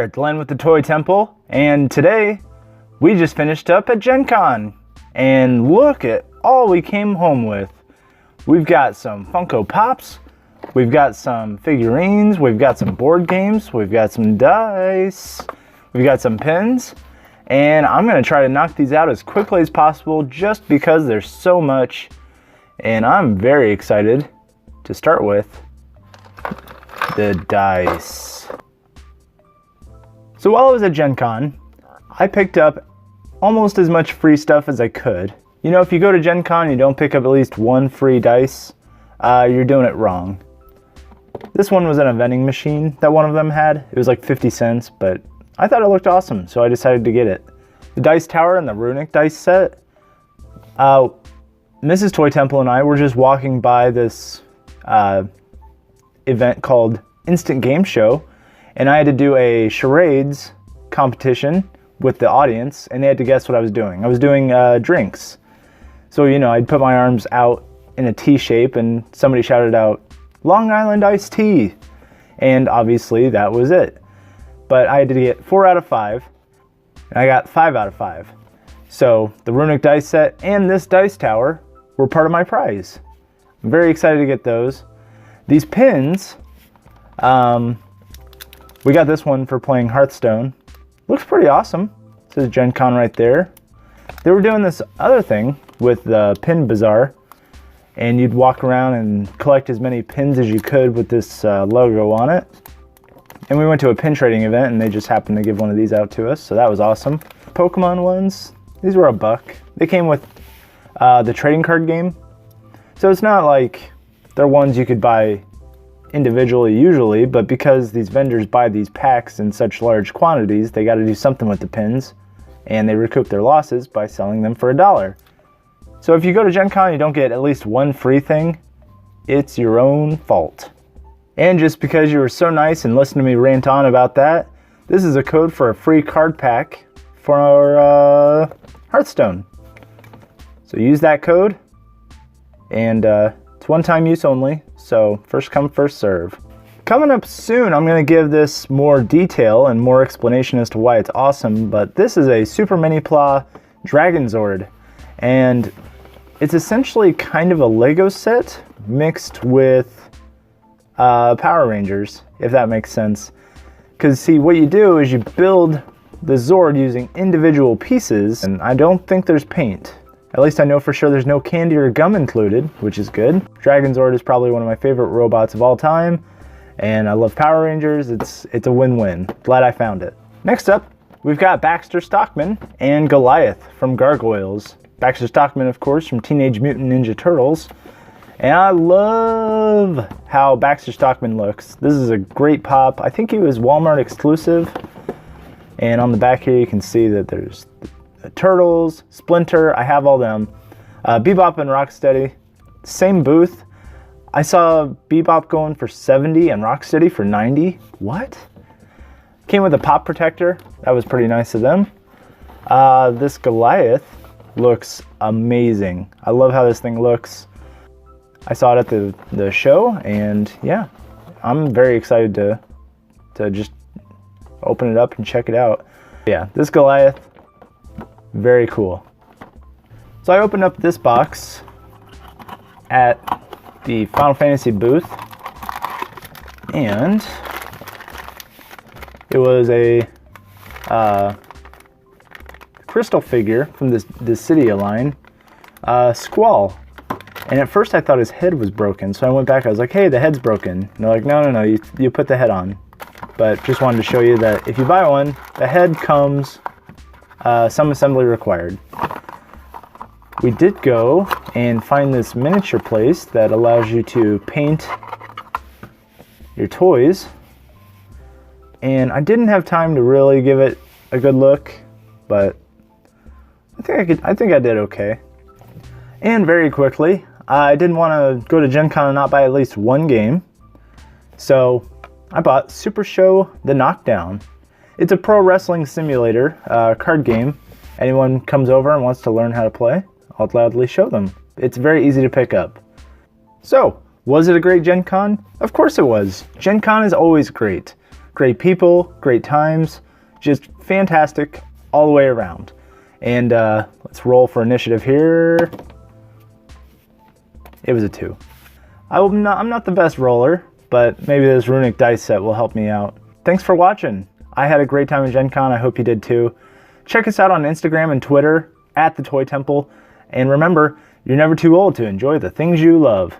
there, Glenn with the Toy Temple, and today we just finished up at Gen Con, and look at all we came home with. We've got some Funko Pops, we've got some figurines, we've got some board games, we've got some dice, we've got some pins, and I'm going to try to knock these out as quickly as possible just because there's so much, and I'm very excited to start with the dice. So while I was at Gen Con, I picked up almost as much free stuff as I could. You know, if you go to Gen Con and you don't pick up at least one free dice, you're doing it wrong. This one was in a vending machine that one of them had. It was like 50 cents, but I thought it looked awesome, so I decided to get it. The dice tower and the runic dice set. Mrs. Toy Temple and I were just walking by this event called Instant Game Show, and I had to do a charades competition with the audience, and they had to guess what I was doing. I was doing drinks. So, you know, I'd put my arms out in a T shape, and somebody shouted out, "Long Island iced tea." And obviously that was it. But I had to get 4 out of 5, and I got 5 out of 5. So the runic dice set and this dice tower were part of my prize. I'm very excited to get those. These pins, we got this one for playing Hearthstone. Looks pretty awesome. It says Gen Con right there. They were doing this other thing with the Pin Bazaar, and you'd walk around and collect as many pins as you could with this logo on it. And we went to a pin trading event, and they just happened to give one of these out to us, so that was awesome. Pokemon ones, these were $1. They came with the trading card game, so it's not like they're ones you could buy individually usually, but because these vendors buy these packs in such large quantities, they got to do something with the pins, and they recoup their losses by selling them for $1. So if you go to Gen Con and you don't get at least one free thing, it's your own fault. And just because you were so nice and listened to me rant on about that, this is a code for a free card pack for Hearthstone. So use that code, and it's one-time use only, so first come, first serve. Coming up soon, I'm going to give this more detail and more explanation as to why it's awesome, but this is a Super Mini-Pla Dragon Zord, and it's essentially kind of a Lego set mixed with Power Rangers, if that makes sense. Because see, what you do is you build the Zord using individual pieces, and I don't think there's paint. At least I know for sure there's no candy or gum included, which is good. Dragon Zord is probably one of my favorite robots of all time, and I love Power Rangers. It's a win-win. Glad I found it. Next up, we've got Baxter Stockman and Goliath from Gargoyles. Baxter Stockman, of course, from Teenage Mutant Ninja Turtles. And I love how Baxter Stockman looks. This is a great pop. I think he was Walmart exclusive. And on the back here you can see that there's Turtles, Splinter, I have all them. Bebop and Rocksteady, same booth. I saw Bebop going for 70 and Rocksteady for 90. What? Came with a pop protector. That was pretty nice of them. This Goliath looks amazing. I love how this thing looks. I saw it at the show, and yeah, I'm very excited to just open it up and check it out. Yeah, this Goliath, very cool. So I opened up this box at the Final Fantasy booth, and it was a crystal figure from this Cydia line, Squall. And at first I thought his head was broken, so I went back, I was like, hey, the head's broken. And they're like, no, you put the head on. But just wanted to show you that if you buy one, the head comes, some assembly required. We did go and find this miniature place that allows you to paint your toys. And I didn't have time to really give it a good look, but I think I did okay. And very quickly, I didn't want to go to Gen Con and not buy at least one game. So I bought Super Show The Knockdown. It's a pro wrestling simulator card game. Anyone comes over and wants to learn how to play, I'll gladly show them. It's very easy to pick up. So, was it a great Gen Con? Of course it was. Gen Con is always great. great people, great times, just fantastic all the way around. And let's roll for initiative here. It was a 2. I'm not the best roller, but maybe this runic dice set will help me out. Thanks for watching. I had a great time at Gen Con. I hope you did too. Check us out on Instagram and Twitter @TheToyTemple. And remember, you're never too old to enjoy the things you love.